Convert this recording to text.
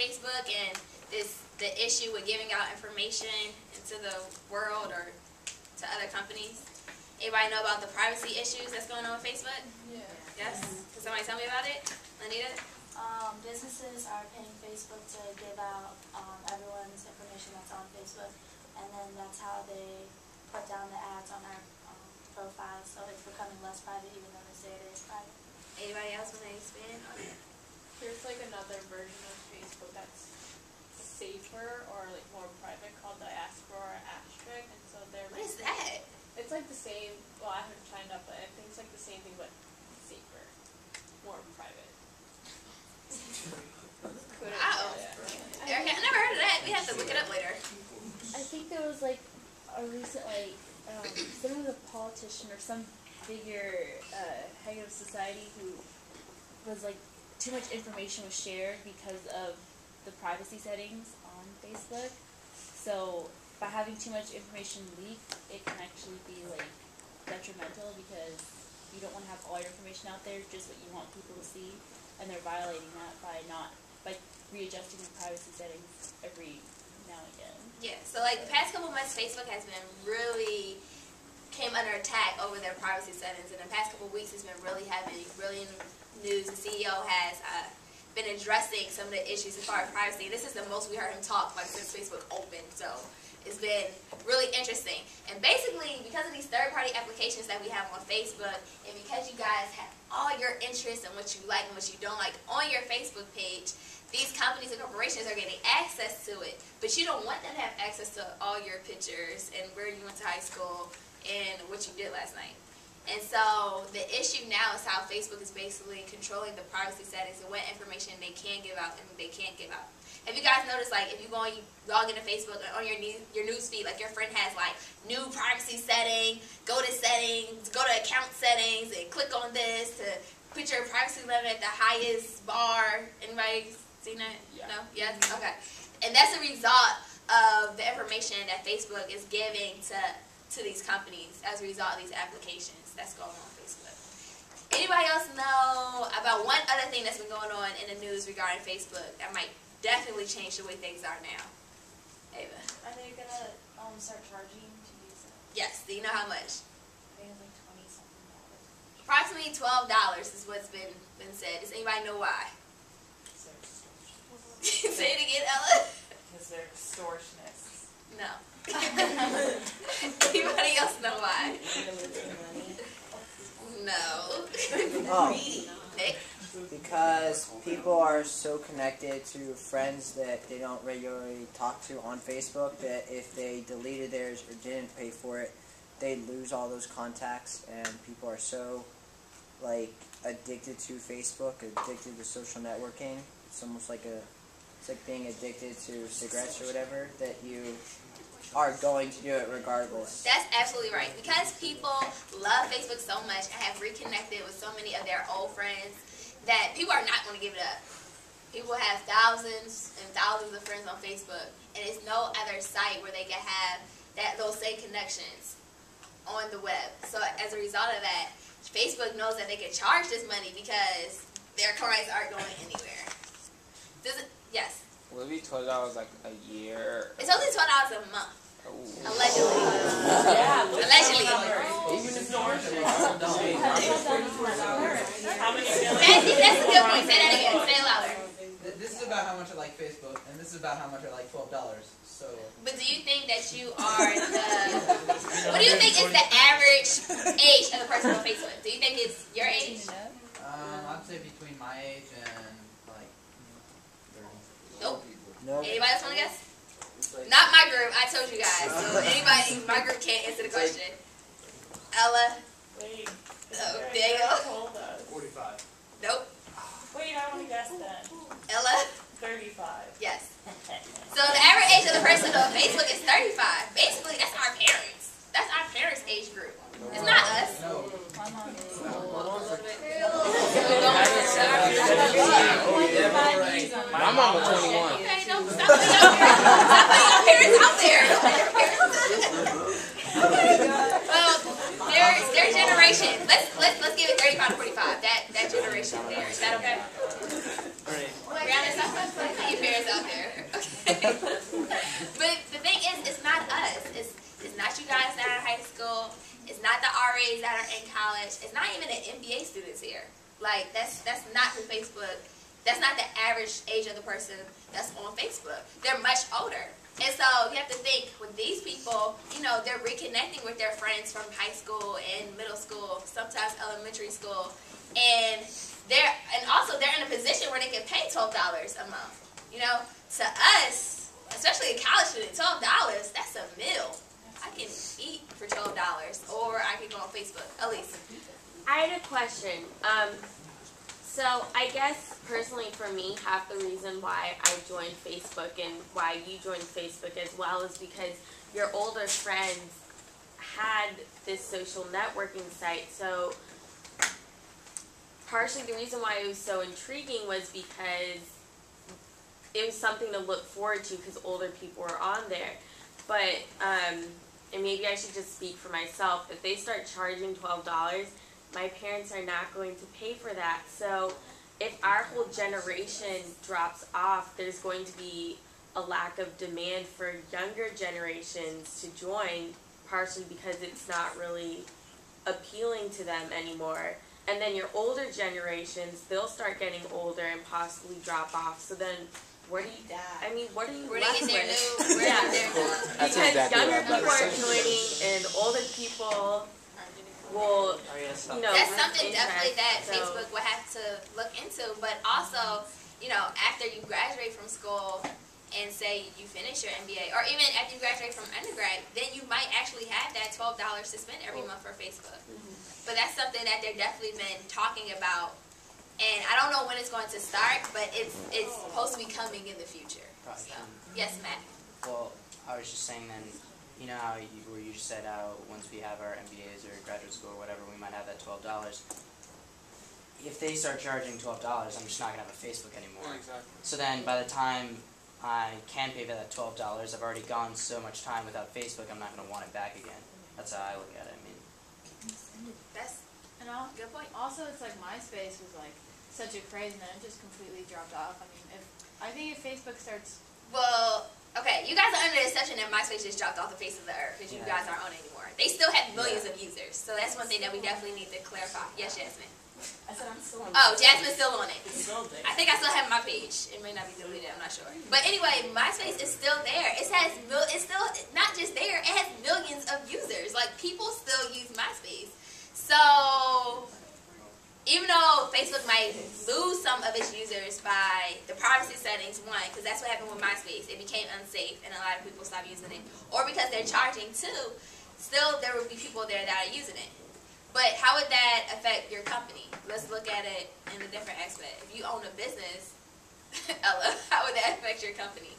Facebook and the issue with giving out information into the world or to other companies? Anybody know about the privacy issues that's going on with Facebook? Yeah. Yes? Can somebody tell me about it? Anita? Businesses are paying Facebook to give out everyone's information that's on Facebook, and then that's how they put down the ads on our profiles, so it's becoming less private even though they say it is private. Anybody else want to expand on it? There's like another version of Facebook that's safer or like more private called the Diaspora Asterisk, and so they're What is that? It's like the same. Well, I haven't signed up, but I think it's like the same thing but safer, more private. Wow. Erica, I never heard of that. We have to look it up later. I think there was like a recent some of the politician or some figure head of society who was like too much information was shared because of the privacy settings on Facebook. So by having too much information leaked, it can actually be like detrimental because you don't want to have all your information out there, just what you want people to see, and they're violating that by readjusting the privacy settings every now and again. Yeah, so like the past couple months, Facebook has been really came under attack over their privacy settings, and the past couple weeks it's been really heavy, really in the news. The CEO has been addressing some of the issues as far as privacy. This is the most we heard him talk since Facebook opened, so it's been really interesting. And basically, because of these third-party applications that we have on Facebook, and because you guys have all your interests and what you like and what you don't like on your Facebook page, these companies and corporations are getting access to it. But you don't want them to have access to all your pictures and where you went to high school and what you did last night. And so the issue now is how Facebook is basically controlling the privacy settings and what information they can give out and they can't give out. Have you guys noticed, like, if you log into Facebook on your news feed, like your friend has like new privacy setting, go to settings, go to account settings, and click on this to put your privacy limit at the highest bar. Anybody seen that? Yeah. No? Yes? Okay. And that's a result of the information that Facebook is giving to these companies as a result of these applications that's going on Facebook. Anybody else know about one other thing that's been going on in the news regarding Facebook that might definitely change the way things are now? Ava? Are they gonna start charging to use it? Yes. Do you know how much? I think it's like $20-something. Approximately $12 is what's been said. Does anybody know why? Say it again, Ella. Because they're extortionists. No. Anybody else know why? No. Oh, Nick? because people are so connected to friends that they don't regularly talk to on Facebook that if they deleted theirs or didn't pay for it, they'd lose all those contacts, and people are so addicted to Facebook, addicted to social networking. It's almost like it's like being addicted to cigarettes or whatever, that you are going to do it regardless. That's absolutely right. Because people love Facebook so much and have reconnected with so many of their old friends that people are not going to give it up. People have thousands and thousands of friends on Facebook, and it's no other site where they can have those same connections on the web. So as a result of that, Facebook knows that they can charge this money because their clients aren't going anywhere. Does it? Yes. Will it be $12 like a year? It's only $12 a month. Oh. Allegedly. Yeah. Allegedly. Even if How many That's a good point. Say that again. Say it louder. This is about how much I like Facebook, and this is about how much I like $12. So. But do you think that you are what do you think is the average age of the person on Facebook? Do you think it's your age? I'd say between my age and like 30. Nope. Nope. Anybody else want to guess? Not my group. I told you guys. So anybody, my group can't answer the question. Ella? Wait. Oh, there you go. Told us. 45. Nope. Wait, I want to guess then. Ella? 35. Yes. So the average age of the person on Facebook is 35. Basically, that's our parents. That's our parents' age group. It's not us. No. My mom is My mom was 21. Okay, don't stop putting your parents out there. Well, their generation. Let's give it 35 to 45. That generation there. Is that okay? Brianna, stop putting your parents out the RAs that are in college. It's not even the MBA students here. Like, that's not who Facebook, that's not the average age of the person that's on Facebook. They're much older. And so you have to think, with these people, you know, they're reconnecting with their friends from high school and middle school, sometimes elementary school, and also they're in a position where they can pay $12 a month. You know, to us, especially a college student, $12, that's a meal. I can eat for $12, or I can go on Facebook. Elise. I had a question. So I guess personally for me, half the reason why I joined Facebook and why you joined Facebook as well is because your older friends had this social networking site. So partially the reason why it was so intriguing was because it was something to look forward to because older people were on there. But, and maybe I should just speak for myself, if they start charging $12, my parents are not going to pay for that. So if our whole generation drops off, there's going to be a lack of demand for younger generations to join, partially because it's not really appealing to them anymore. And then your older generations, they'll start getting older and possibly drop off. So then, what are you left with? Yeah, That's because exactly younger what I people was are about to say. joining and older people will, you know, That's lose something interest. definitely that So- Facebook will have to look into. But also, you know, after you graduate from school and say you finish your MBA, or even after you graduate from undergrad, then you might actually have that $12 to spend every month for Facebook. But that's something that they've definitely been talking about. And I don't know when it's going to start, but it's supposed to be coming in the future. So, yes, Matt. Well, I was just saying then, you know how you just said how once we have our MBAs or graduate school or whatever, we might have that $12. If they start charging $12, I'm just not going to have a Facebook anymore. Exactly. So then by the time I can pay for that $12, I've already gone so much time without Facebook, I'm not going to want it back again. That's how I look at it. I mean, That's And a good point. also, it's like MySpace was like such a craze, and then it just completely dropped off. I mean, I think if Facebook starts, Well, okay, you guys are under the assumption that MySpace just dropped off the face of the earth because you Yeah. guys aren't on it anymore. They still have millions of users, so that's one thing that we definitely need to clarify. Yes, Jasmine. I said I'm still on. Oh, Jasmine's still on it. It's still there. I think I still have my page. It may not be deleted. I'm not sure. But anyway, MySpace is still there. It's still not just there. It has millions of users. Like, people still use MySpace. So even though Facebook might lose some of its users by the privacy settings, one, because that's what happened with MySpace. It became unsafe, and a lot of people stopped using it. Or because they're charging, two, still there will be people there that are using it. But how would that affect your company? Let's look at it in a different aspect. If you own a business, Ella, how would that affect your company?